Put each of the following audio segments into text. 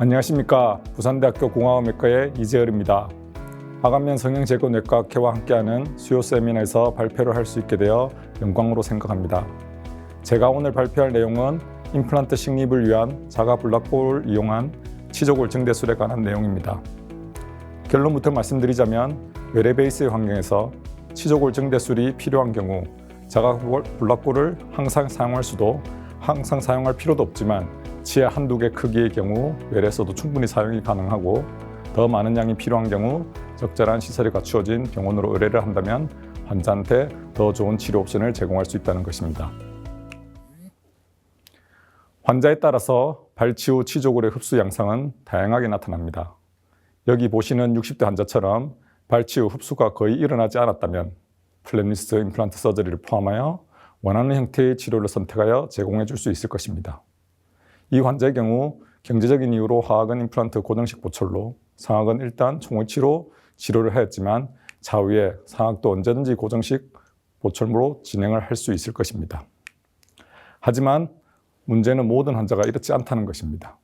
안녕하십니까. 부산대학교 공학외과의 이재열입니다. 하관면 성형제거내과학회와 함께하는 수요 세미나에서 발표를 할 수 있게 되어 영광으로 생각합니다. 제가 오늘 발표할 내용은 임플란트 식립을 위한 자가 블락볼을 이용한 치조골 증대술에 관한 내용입니다. 결론부터 말씀드리자면 외래 베이스의 환경에서 치조골 증대술이 필요한 경우 자가 블락볼을 항상 사용할 수도 항상 사용할 필요도 없지만 치아 한두 개 크기의 경우 외래에서도 충분히 사용이 가능하고 더 많은 양이 필요한 경우 적절한 시설이 갖추어진 병원으로 의뢰를 한다면 환자한테 더 좋은 치료 옵션을 제공할 수 있다는 것입니다. 환자에 따라서 발치 후 치조골의 흡수 양상은 다양하게 나타납니다. 여기 보시는 60대 환자처럼 발치 후 흡수가 거의 일어나지 않았다면 플랩리스 임플란트 서저리를 포함하여 원하는 형태의 치료를 선택하여 제공해 줄 수 있을 것입니다. 이 환자의 경우 경제적인 이유로 하악은 임플란트 고정식 보철로 상악은 일단 총액치로 치료를 하였지만 차후에 상악도 언제든지 고정식 보철로 진행을 할 수 있을 것입니다. 하지만 문제는 모든 환자가 이렇지 않다는 것입니다.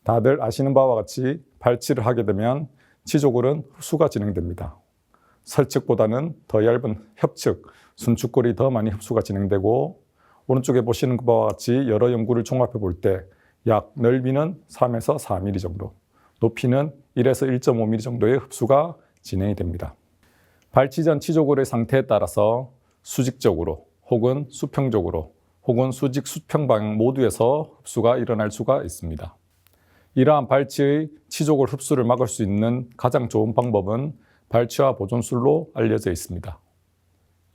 다들 아시는 바와 같이 발치를 하게 되면 치조골은 흡수가 진행됩니다. 설측보다는 더 얇은 협측, 순축골이 더 많이 흡수가 진행되고 오른쪽에 보시는 바와 같이 여러 연구를 종합해 볼 때 약 넓이는 3에서 4mm 정도, 높이는 1에서 1.5mm 정도의 흡수가 진행이 됩니다. 발치 전 치조골의 상태에 따라서 수직적으로 혹은 수평적으로 혹은 수직, 수평 방향 모두에서 흡수가 일어날 수가 있습니다. 이러한 발치의 치조골 흡수를 막을 수 있는 가장 좋은 방법은 발치와 보존술로 알려져 있습니다.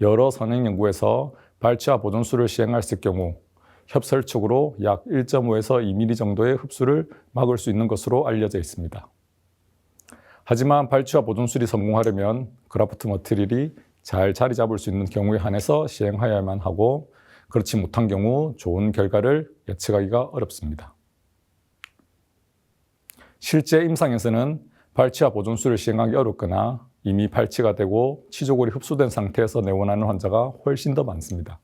여러 선행 연구에서 발치와 보존술을 시행했을 경우 협설축으로 약 1.5에서 2mm 정도의 흡수를 막을 수 있는 것으로 알려져 있습니다. 하지만 발치와 보존술이 성공하려면 그라프트 머티리얼이 잘 자리 잡을 수 있는 경우에 한해서 시행하여야만 하고 그렇지 못한 경우 좋은 결과를 예측하기가 어렵습니다. 실제 임상에서는 발치와 보존술을 시행하기 어렵거나 이미 발치가 되고 치조골이 흡수된 상태에서 내원하는 환자가 훨씬 더 많습니다.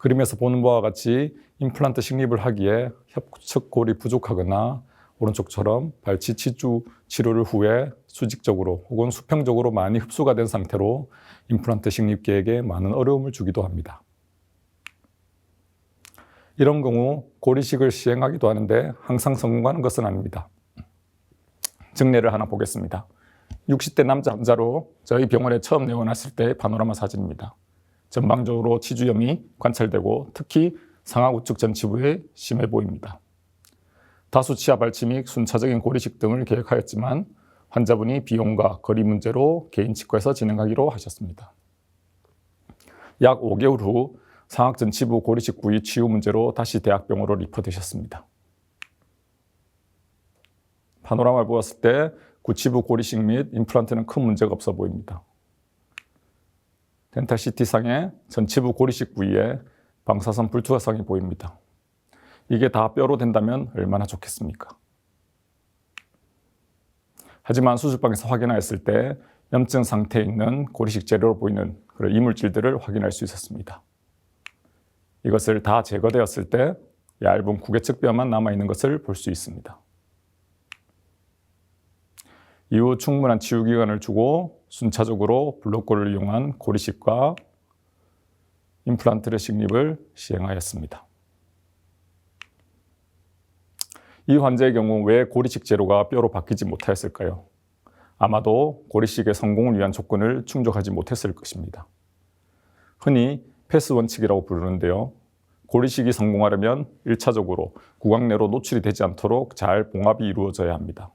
그림에서 보는 바와 같이 임플란트 식립을 하기에 협측골이 부족하거나 오른쪽처럼 발치 치료를 후에 수직적으로 혹은 수평적으로 많이 흡수가 된 상태로 임플란트 식립계에게 많은 어려움을 주기도 합니다. 이런 경우 고리식을 시행하기도 하는데 항상 성공하는 것은 아닙니다. 증례를 하나 보겠습니다. 60대 남자 환자로 저희 병원에 처음 내원했을 때의 파노라마 사진입니다. 전방적으로 치주염이 관찰되고 특히 상악 우측 전치부에 심해 보입니다. 다수 치아 발치 및 순차적인 고리식 등을 계획하였지만 환자분이 비용과 거리 문제로 개인 치과에서 진행하기로 하셨습니다. 약 5개월 후 상악 전치부 고리식 부위 치유 문제로 다시 대학병원으로 리퍼되셨습니다. 파노라마를 보았을 때 구치부 고리식 및 임플란트는 큰 문제가 없어 보입니다. 덴탈 CT상에 전치부 고리식 부위에 방사선 불투과성이 보입니다. 이게 다 뼈로 된다면 얼마나 좋겠습니까? 하지만 수술방에서 확인하였을 때 염증 상태에 있는 고리식 재료로 보이는 그런 이물질들을 확인할 수 있었습니다. 이것을 다 제거되었을 때 얇은 구개측 뼈만 남아있는 것을 볼 수 있습니다. 이후 충분한 치유 기간을 주고 순차적으로 블록골을 이용한 고리식과 임플란트의 식립을 시행하였습니다. 이 환자의 경우 왜 고리식 재료가 뼈로 바뀌지 못하였을까요? 아마도 고리식의 성공을 위한 조건을 충족하지 못했을 것입니다. 흔히 패스 원칙이라고 부르는데요. 고리식이 성공하려면 1차적으로 구강 내로 노출이 되지 않도록 잘 봉합이 이루어져야 합니다.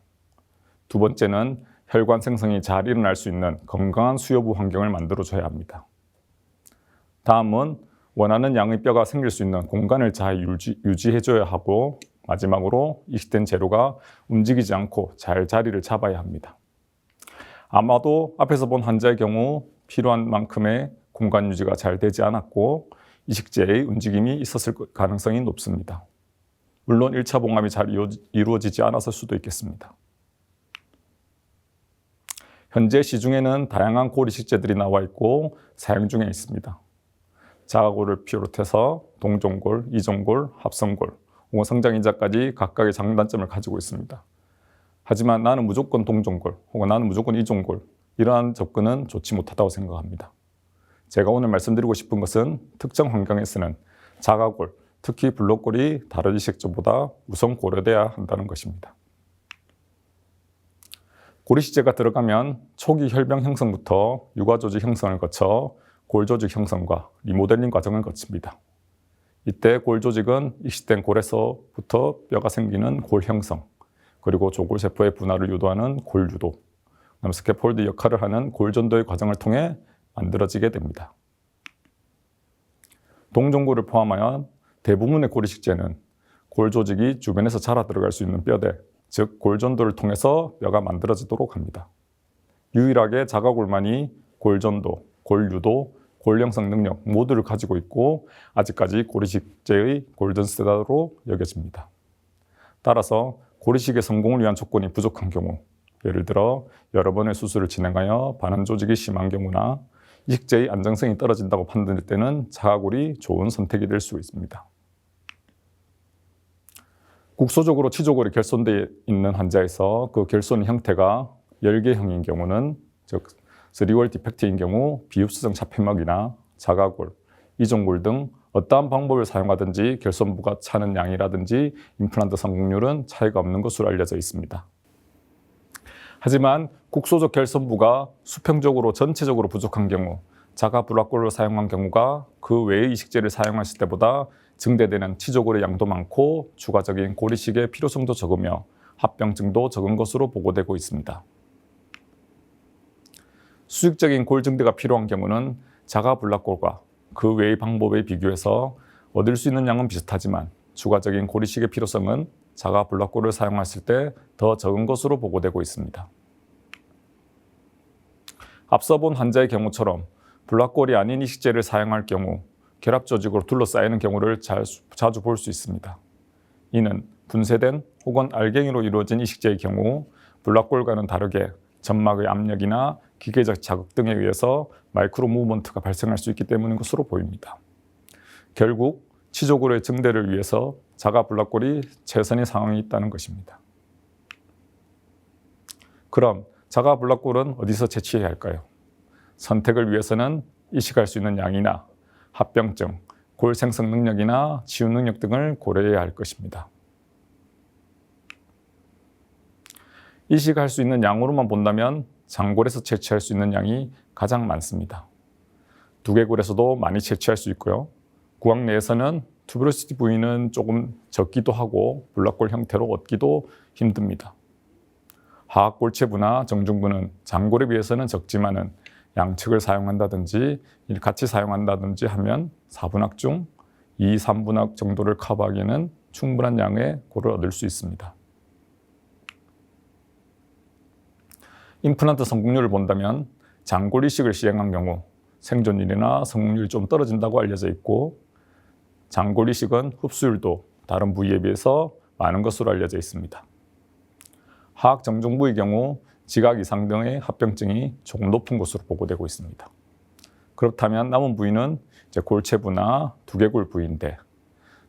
두 번째는 혈관 생성이 잘 일어날 수 있는 건강한 수요부 환경을 만들어줘야 합니다. 다음은 원하는 양의 뼈가 생길 수 있는 공간을 잘 유지해줘야 하고 마지막으로 이식된 재료가 움직이지 않고 잘 자리를 잡아야 합니다. 아마도 앞에서 본 환자의 경우 필요한 만큼의 공간 유지가 잘 되지 않았고 이식제의 움직임이 있었을 가능성이 높습니다. 물론 1차 봉합이 잘 이루어지지 않았을 수도 있겠습니다. 현재 시중에는 다양한 고리식제들이 나와 있고 사용 중에 있습니다. 자가골을 비롯해서 동종골, 이종골, 합성골, 혹은 성장인자까지 각각의 장단점을 가지고 있습니다. 하지만 나는 무조건 동종골 혹은 나는 무조건 이종골, 이러한 접근은 좋지 못하다고 생각합니다. 제가 오늘 말씀드리고 싶은 것은 특정 환경에서는 자가골, 특히 블록골이 다른 이식제보다 우선 고려돼야 한다는 것입니다. 고리식제가 들어가면 초기 혈병 형성부터 유과조직 형성을 거쳐 골조직 형성과 리모델링 과정을 거칩니다. 이때 골조직은 이식된 골에서부터 뼈가 생기는 골 형성, 그리고 조골세포의 분화를 유도하는 골유도, 스캐폴드 역할을 하는 골전도의 과정을 통해 만들어지게 됩니다. 동종골을 포함하여 대부분의 고리식제는 골조직이 주변에서 자라 들어갈 수 있는 뼈대, 즉 골전도를 통해서 뼈가 만들어지도록 합니다. 유일하게 자가골만이 골전도, 골유도, 골형성 능력 모두를 가지고 있고 아직까지 고리식제의 골든스탠다드로 여겨집니다. 따라서 고리식의 성공을 위한 조건이 부족한 경우, 예를 들어 여러 번의 수술을 진행하여 반응 조직이 심한 경우나 이식제의 안정성이 떨어진다고 판단될 때는 자가골이 좋은 선택이 될 수 있습니다. 국소적으로 치조골이 결손되어 있는 환자에서 그 결손 형태가 열계형인 경우는, 즉 3월 디펙트인 경우 비흡수성 차폐막이나 자가골, 이종골 등 어떠한 방법을 사용하든지 결손부가 차는 양이라든지 임플란트 성공률은 차이가 없는 것으로 알려져 있습니다. 하지만 국소적 결손부가 수평적으로 전체적으로 부족한 경우, 자가 블락골을 사용한 경우가 그 외의 이식제를 사용했을 때보다 증대되는 치조골의 양도 많고 추가적인 고리식의 필요성도 적으며 합병증도 적은 것으로 보고되고 있습니다. 수직적인 골 증대가 필요한 경우는 자가 블락골과 그 외의 방법에 비교해서 얻을 수 있는 양은 비슷하지만 추가적인 고리식의 필요성은 자가 블락골을 사용했을 때 더 적은 것으로 보고되고 있습니다. 앞서 본 환자의 경우처럼 블락골이 아닌 이식제를 사용할 경우 결합 조직으로 둘러싸이는 경우를 자주 볼 수 있습니다. 이는 분쇄된 혹은 알갱이로 이루어진 이식제의 경우 블락골과는 다르게 점막의 압력이나 기계적 자극 등에 의해서 마이크로 무브먼트가 발생할 수 있기 때문인 것으로 보입니다. 결국 치조골의 증대를 위해서 자가 블락골이 최선의 상황이 있다는 것입니다. 그럼 자가 블락골은 어디서 채취해야 할까요? 선택을 위해서는 이식할 수 있는 양이나 합병증, 골 생성 능력이나 치유 능력 등을 고려해야 할 것입니다. 이식할 수 있는 양으로만 본다면 장골에서 채취할 수 있는 양이 가장 많습니다. 두개골에서도 많이 채취할 수 있고요. 구강 내에서는 투베로시티 부위는 조금 적기도 하고 블락골 형태로 얻기도 힘듭니다. 하악골체부나 정중부는 장골에 비해서는 적지만은 양측을 사용한다든지 같이 사용한다든지 하면 4분학 중 2, 3분학 정도를 커버하기에는 충분한 양의 골을 얻을 수 있습니다. 임플란트 성공률을 본다면 장골 이식을 시행한 경우 생존율이나 성공률이 좀 떨어진다고 알려져 있고 장골 이식은 흡수율도 다른 부위에 비해서 많은 것으로 알려져 있습니다. 하악 정중부의 경우 지각 이상 등의 합병증이 조금 높은 것으로 보고되고 있습니다. 그렇다면 남은 부위는 이제 골체부나 두개골 부위인데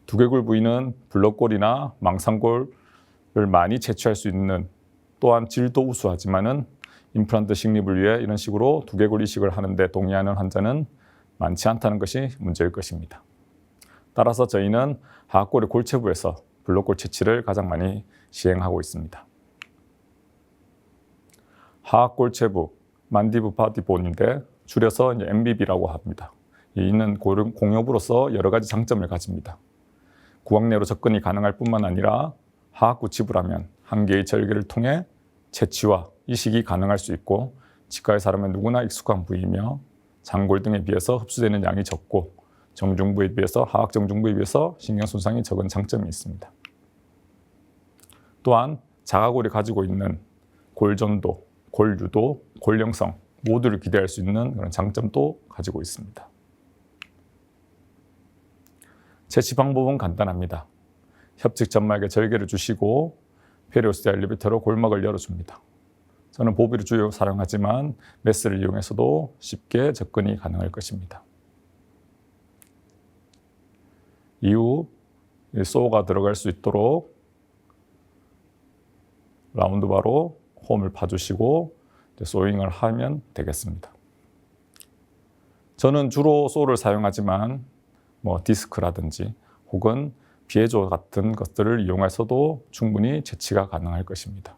두개골 부위는 블럭골이나 망상골을 많이 채취할 수 있는 또한 질도 우수하지만은 임플란트 식립을 위해 이런 식으로 두개골 이식을 하는데 동의하는 환자는 많지 않다는 것이 문제일 것입니다. 따라서 저희는 하악골의 골체부에서 블럭골 채취를 가장 많이 시행하고 있습니다. 하악골체부, 만디브 바디본인데 줄여서 MBB라고 합니다. 이는 공여부로서 여러 가지 장점을 가집니다. 구강 내로 접근이 가능할 뿐만 아니라 하악구치부라면 한 개의 절개를 통해 채취와 이식이 가능할 수 있고 치과의 사람은 누구나 익숙한 부위이며 장골 등에 비해서 흡수되는 양이 적고 정중부에 비해서 하악 정중부에 비해서 신경 손상이 적은 장점이 있습니다. 또한 자가골이 가지고 있는 골전도, 골유도, 골형성 모두를 기대할 수 있는 그런 장점도 가지고 있습니다. 채취 방법은 간단합니다. 협직 점막에 절개를 주시고 페리오스테 엘리베이터로 골막을 열어줍니다. 저는 보비를 주로 사용하지만 메스를 이용해서도 쉽게 접근이 가능할 것입니다. 이후 이 소가 들어갈 수 있도록 라운드바로 홈을 파주시고 소잉을 하면 되겠습니다. 저는 주로 소를 사용하지만 디스크라든지 혹은 비에조 같은 것들을 이용해서도 충분히 재치가 가능할 것입니다.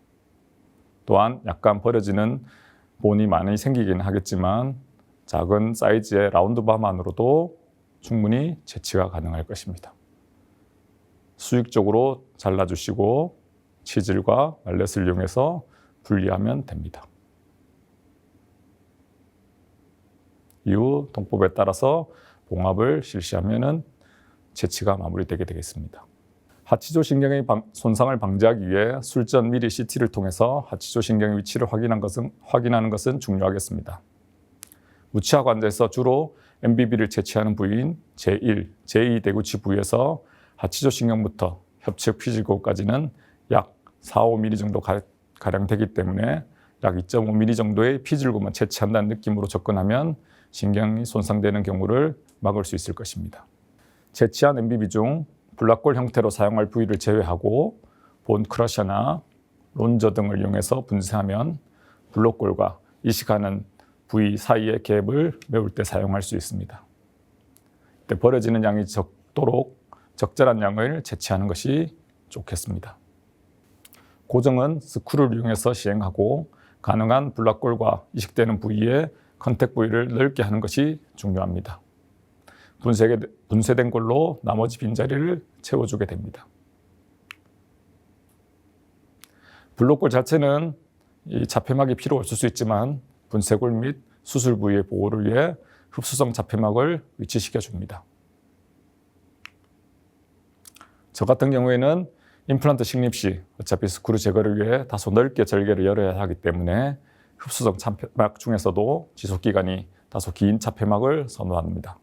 또한 약간 버려지는 본이 많이 생기긴 하겠지만 작은 사이즈의 라운드바만으로도 충분히 재치가 가능할 것입니다. 수직적으로 잘라주시고 치즐과 말렛을 이용해서 분리하면 됩니다. 이후 동법에 따라서 봉합을 실시하면 재치가 마무리되게 되겠습니다. 하치조 신경의 손상을 방지하기 위해 술전 미리 CT를 통해서 하치조 신경의 위치를 확인하는 것은 중요하겠습니다. 무치하 관자에서 주로 MBB를 채취하는 부위인 제1, 제2 대구치 부위에서 하치조 신경부터 협측 피질골까지는 약 4-5mm 정도 가량 되기 때문에 약 2.5mm 정도의 피질골만 채취한다는 느낌으로 접근하면 신경이 손상되는 경우를 막을 수 있을 것입니다. 채취한 MBB 중 블락골 형태로 사용할 부위를 제외하고 본 크러셔나 론저 등을 이용해서 분쇄하면 블록골과 이식하는 부위 사이의 갭을 메울 때 사용할 수 있습니다. 버려지는 양이 적도록 적절한 양을 채취하는 것이 좋겠습니다. 고정은 스크루를 이용해서 시행하고 가능한 블락골과 이식되는 부위에 컨택 부위를 넓게 하는 것이 중요합니다. 분쇄된 골로 나머지 빈자리를 채워주게 됩니다. 블록골 자체는 이 자폐막이 필요 없을 수 있지만 분쇄골 및 수술 부위의 보호를 위해 흡수성 자폐막을 위치시켜 줍니다. 저 같은 경우에는 임플란트 식립 시 어차피 스크루 제거를 위해 다소 넓게 절개를 열어야 하기 때문에 흡수성 자폐막 중에서도 지속기간이 다소 긴 자폐막을 선호합니다.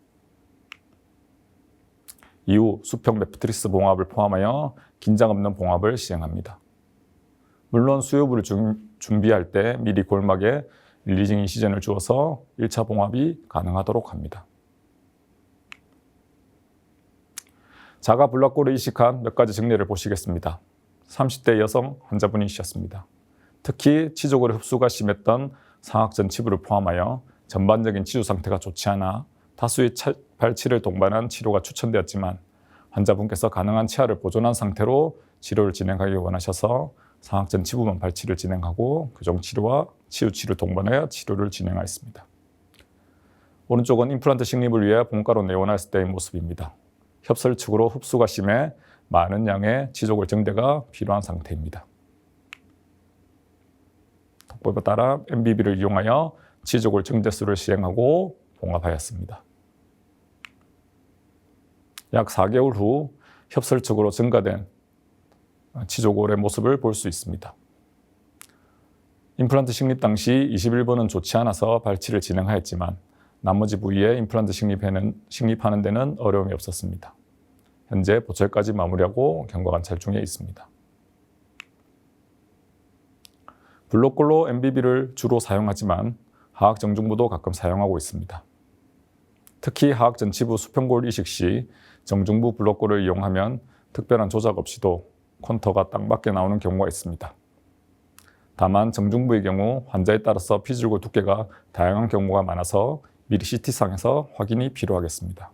이후 수평 메프트리스 봉합을 포함하여 긴장 없는 봉합을 시행합니다. 물론 수요부를 준비할 때 미리 골막에 릴리징 인시전을 주어서 1차 봉합이 가능하도록 합니다. 자가 블락골을 이식한 몇 가지 증례를 보시겠습니다. 30대 여성 환자분이셨습니다. 특히 치조골의 흡수가 심했던 상악전 치부를 포함하여 전반적인 치주 상태가 좋지 않아 다수의 발치를 동반한 치료가 추천되었지만 환자분께서 가능한 치아를 보존한 상태로 치료를 진행하기 원하셔서 상악전 치부만 발치를 진행하고 교정 치료와 치유 치료 동반하여 치료를 진행하였습니다. 오른쪽은 임플란트 식립을 위해 본가로 내원했을 때의 모습입니다. 협설측으로 흡수가 심해 많은 양의 치조골 정대가 필요한 상태입니다. 독법에 따라 MBB를 이용하여 치조골 정대수를 시행하고 봉합하였습니다. 약 4개월 후 협설측으로 증가된 치조골의 모습을 볼 수 있습니다. 임플란트 식립 당시 21번은 좋지 않아서 발치를 진행하였지만 나머지 부위에 임플란트 식립하는 데는 어려움이 없었습니다. 현재 보철까지 마무리하고 경과관찰 중에 있습니다. 블록골로 MBB를 주로 사용하지만 하악정중부도 가끔 사용하고 있습니다. 특히 하악전치부 수평골 이식 시 정중부 블록골을 이용하면 특별한 조작 없이도 콘터가 딱 맞게 나오는 경우가 있습니다. 다만 정중부의 경우 환자에 따라서 피질골 두께가 다양한 경우가 많아서 미리 CT상에서 확인이 필요하겠습니다.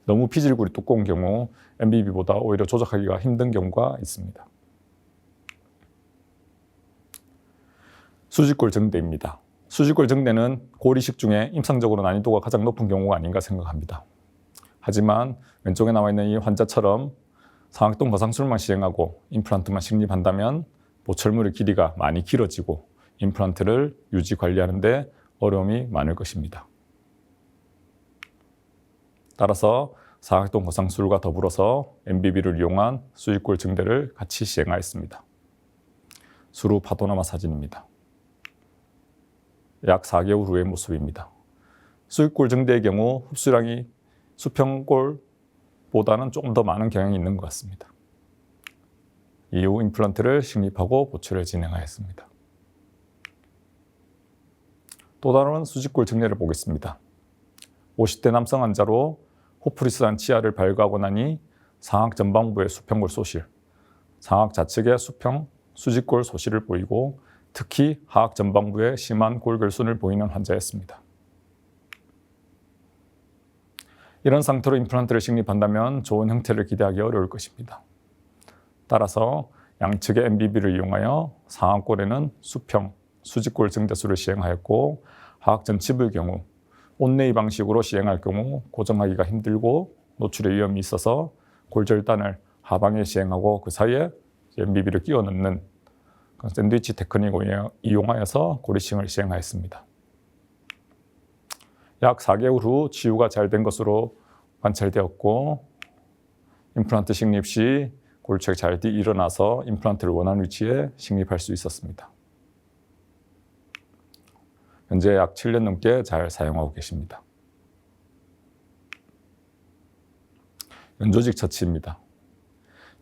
너무 피질골이 두꺼운 경우 MBB보다 오히려 조작하기가 힘든 경우가 있습니다. 수직골 정대입니다. 수직골 정대는 골 이식 중에 임상적으로 난이도가 가장 높은 경우가 아닌가 생각합니다. 하지만 왼쪽에 나와 있는 이 환자처럼 상악동 거상술만 시행하고 임플란트만 식립한다면 보철물의 길이가 많이 길어지고 임플란트를 유지 관리하는 데 어려움이 많을 것입니다. 따라서 상악동 거상술과 더불어서 MBB를 이용한 수직골 정대를 같이 시행하였습니다. 수루 파도나마 사진입니다. 약 4개월 후의 모습입니다. 수직골 정대의 경우 흡수량이 수평골보다는 조금 더 많은 경향이 있는 것 같습니다. 이후 임플란트를 식립하고 보철을 진행하였습니다. 또 다른 수직골 정례를 보겠습니다. 50대 남성 환자로 호프리스한 치아를 발굴하고 나니 상악 전방부의 수평골 소실, 상악 좌측의 수평, 수직골 소실을 보이고 특히 하악 전방부에 심한 골결손을 보이는 환자였습니다. 이런 상태로 임플란트를 식립한다면 좋은 형태를 기대하기 어려울 것입니다. 따라서 양측의 MBB를 이용하여 상악골에는 수평, 수직골 증대술을 시행하였고 하악 전칩의 경우 온네이 방식으로 시행할 경우 고정하기가 힘들고 노출의 위험이 있어서 골절단을 하방에 시행하고 그 사이에 MBB를 끼워 넣는 샌드위치 테크닉을 이용하여서 고리싱을 시행하였습니다. 약 4개월 후 치유가 잘 된 것으로 관찰되었고 임플란트 식립 시 골초가 잘 일어나서 임플란트를 원하는 위치에 식립할 수 있었습니다. 현재 약 7년 넘게 잘 사용하고 계십니다. 연조직 처치입니다.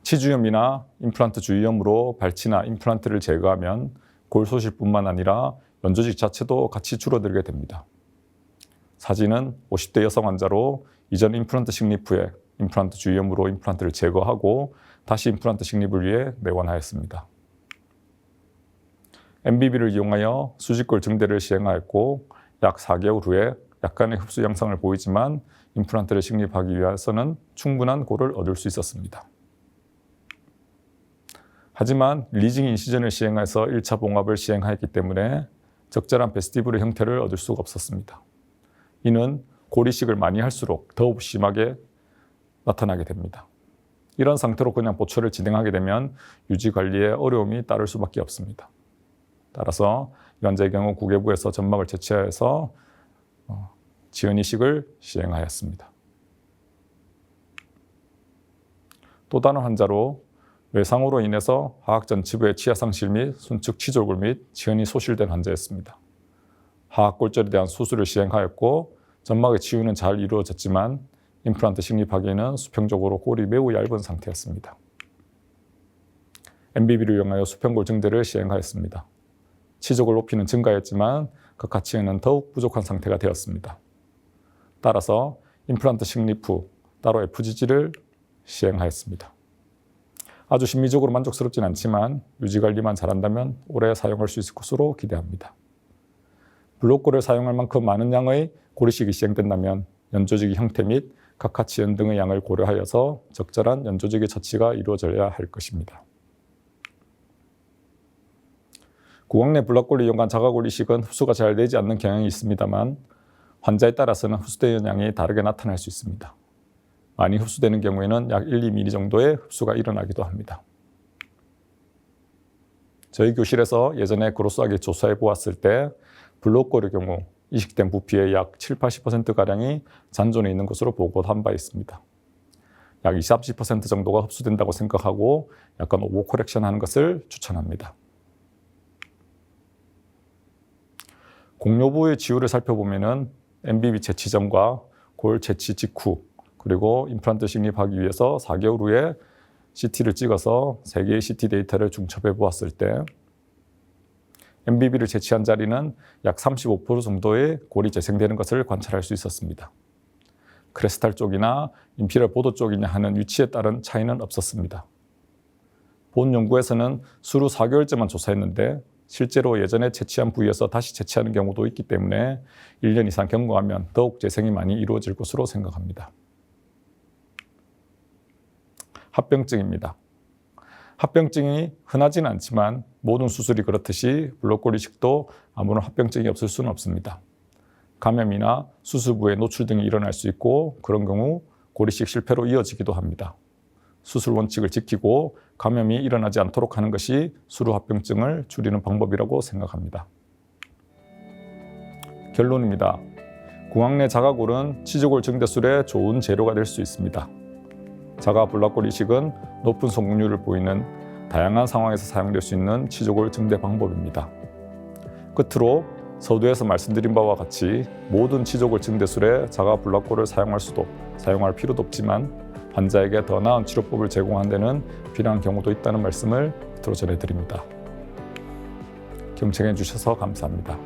치주염이나 임플란트 주위염으로 발치나 임플란트를 제거하면 골소실뿐만 아니라 연조직 자체도 같이 줄어들게 됩니다. 사진은 50대 여성 환자로 이전 임플란트 식립 후에 임플란트 주위염으로 임플란트를 제거하고 다시 임플란트 식립을 위해 내원하였습니다. MBB를 이용하여 수직골 증대를 시행하였고 약 4개월 후에 약간의 흡수 양상을 보이지만 임플란트를 식립하기 위해서는 충분한 골을 얻을 수 있었습니다. 하지만 리징 인시전을 시행해서 1차 봉합을 시행하였기 때문에 적절한 베스티뷴의 형태를 얻을 수가 없었습니다. 이는 골이식을 많이 할수록 더욱 심하게 나타나게 됩니다. 이런 상태로 그냥 보초를 진행하게 되면 유지 관리에 어려움이 따를 수밖에 없습니다. 따라서 이 환자의 경우 구개부에서 점막을 채취해서 지연이식을 시행하였습니다. 또 다른 환자로 외상으로 인해서 하악 전치부의 치아 상실 및 순측 치졸골 및 지연이 소실된 환자였습니다. 하악 골절에 대한 수술을 시행하였고 점막의 치유는 잘 이루어졌지만 임플란트 식립하기에는 수평적으로 골이 매우 얇은 상태였습니다. MBB를 이용하여 수평골 증대를 시행하였습니다. 치족을 높이는 증가했지만 그 가치에는 더욱 부족한 상태가 되었습니다. 따라서 임플란트 식립 후 따로 FGG를 시행하였습니다. 아주 심미적으로 만족스럽진 않지만 유지관리만 잘한다면 오래 사용할 수 있을 것으로 기대합니다. 블록골을 사용할 만큼 많은 양의 고리식이 시행된다면 연조직의 형태 및 각하치연 등의 양을 고려하여서 적절한 연조직의 처치가 이루어져야 할 것입니다. 구강 내 블록골을 이용한 자가골 이식은 흡수가 잘 되지 않는 경향이 있습니다만 환자에 따라서는 흡수되는 양이 다르게 나타날 수 있습니다. 많이 흡수되는 경우에는 약 1-2mm 정도의 흡수가 일어나기도 합니다. 저희 교실에서 예전에 그로스하게 조사해 보았을 때 블록골의 경우 이식된 부피의 약 7-80%가량이 잔존해 있는 것으로 보고한 바 있습니다. 약 20-30% 정도가 흡수된다고 생각하고 약간 오버 코렉션 하는 것을 추천합니다. 공요부의 지우를 살펴보면은 MBB 채취 전과 골 채취 직후 그리고 임플란트 식립하기 위해서 4개월 후에 CT를 찍어서 3개의 CT 데이터를 중첩해 보았을 때 MBB를 채취한 자리는 약 35% 정도의 골이 재생되는 것을 관찰할 수 있었습니다. 크레스탈 쪽이나 인피럴 보도 쪽이냐 하는 위치에 따른 차이는 없었습니다. 본 연구에서는 수루 4개월째만 조사했는데 실제로 예전에 채취한 부위에서 다시 채취하는 경우도 있기 때문에 1년 이상 경과하면 더욱 재생이 많이 이루어질 것으로 생각합니다. 합병증입니다. 합병증이 흔하지는 않지만 모든 수술이 그렇듯이 블록골 이식도 아무런 합병증이 없을 수는 없습니다. 감염이나 수술부에 노출 등이 일어날 수 있고 그런 경우 골이식 실패로 이어지기도 합니다. 수술 원칙을 지키고 감염이 일어나지 않도록 하는 것이 수루 합병증을 줄이는 방법이라고 생각합니다. 결론입니다. 구강 내 자가골은 치조골 증대술의 좋은 재료가 될 수 있습니다. 자가 블록골 이식은 높은 성공률을 보이는 다양한 상황에서 사용될 수 있는 치조골 증대 방법입니다. 끝으로 서두에서 말씀드린 바와 같이 모든 치조골 증대술에 자가 블록골을 사용할 필요도 없지만 환자에게 더 나은 치료법을 제공하는 데는 필요한 경우도 있다는 말씀을 끝으로 전해드립니다. 경청해 주셔서 감사합니다.